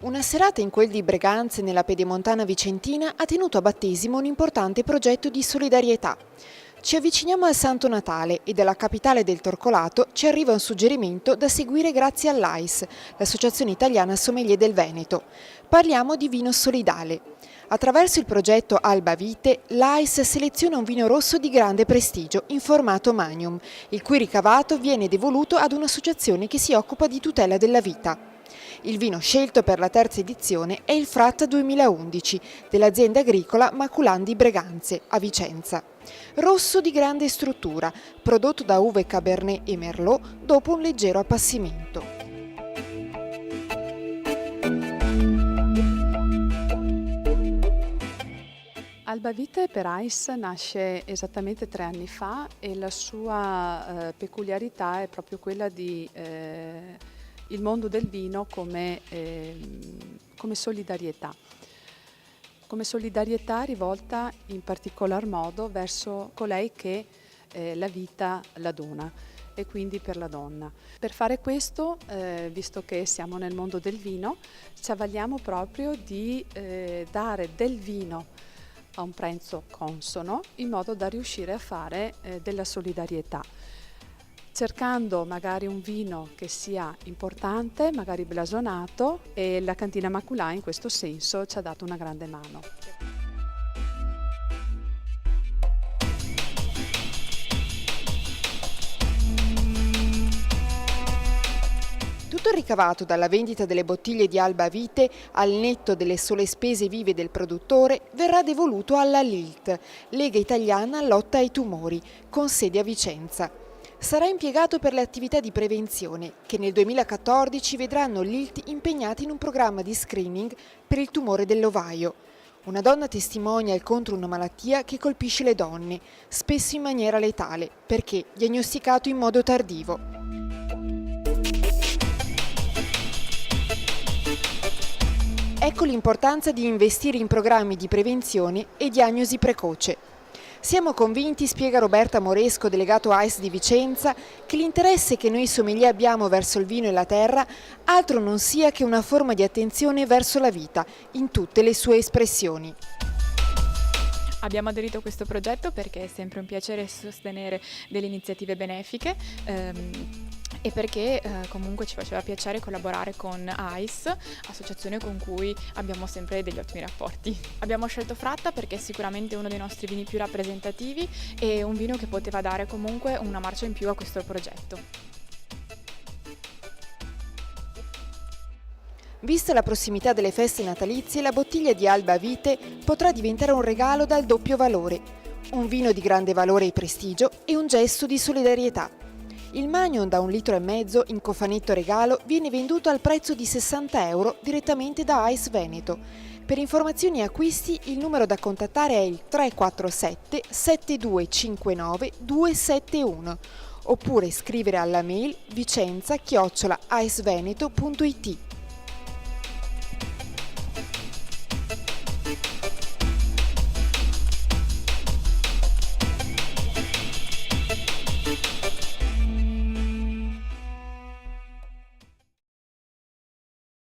Una serata in quel di Breganze, nella Pedemontana vicentina, ha tenuto a battesimo un importante progetto di solidarietà. Ci avviciniamo al Santo Natale e dalla capitale del Torcolato ci arriva un suggerimento da seguire grazie all'AIS, l'Associazione Italiana Sommelier del Veneto. Parliamo di vino solidale. Attraverso il progetto Alba Vite, l'AIS seleziona un vino rosso di grande prestigio in formato Magnum, il cui ricavato viene devoluto ad un'associazione che si occupa di tutela della vita. Il vino scelto per la terza edizione è il Frat 2011 dell'azienda agricola Maculan di Breganze, a Vicenza. Rosso di grande struttura, prodotto da uve Cabernet e Merlot dopo un leggero appassimento. Alba Vite per AIS nasce esattamente 3 anni fa e la sua peculiarità è proprio quella di il mondo del vino come solidarietà. Come solidarietà rivolta in particolar modo verso colei che la vita la dona e quindi per la donna. Per fare questo, visto che siamo nel mondo del vino, ci avvaliamo proprio di dare del vino a un prezzo consono in modo da riuscire a fare della solidarietà, cercando magari un vino che sia importante, magari blasonato, e la cantina Maculan in questo senso ci ha dato una grande mano. Tutto il ricavato dalla vendita delle bottiglie di Alba Vite, al netto delle sole spese vive del produttore, verrà devoluto alla LILT, Lega Italiana Lotta ai Tumori, con sede a Vicenza. Sarà impiegato per le attività di prevenzione, che nel 2014 vedranno l'ILT impegnati in un programma di screening per il tumore dell'ovaio. Una donna testimonial contro una malattia che colpisce le donne, spesso in maniera letale, perché diagnosticato in modo tardivo. Ecco l'importanza di investire in programmi di prevenzione e diagnosi precoce. Siamo convinti, spiega Roberta Moresco, delegato AIS di Vicenza, che l'interesse che noi sommelier abbiamo verso il vino e la terra altro non sia che una forma di attenzione verso la vita, in tutte le sue espressioni. Abbiamo aderito a questo progetto perché è sempre un piacere sostenere delle iniziative benefiche e perché comunque ci faceva piacere collaborare con AIS, associazione con cui abbiamo sempre degli ottimi rapporti. Abbiamo scelto Fratta perché è sicuramente uno dei nostri vini più rappresentativi e un vino che poteva dare comunque una marcia in più a questo progetto. Vista la prossimità delle feste natalizie, la bottiglia di Alba Vite potrà diventare un regalo dal doppio valore, un vino di grande valore e prestigio e un gesto di solidarietà. Il Magnum da 1,5 litri in cofanetto regalo viene venduto al prezzo di €60 direttamente da AIS Veneto. Per informazioni e acquisti il numero da contattare è il 347 7259 271 oppure scrivere alla mail vicenza@aisveneto.it.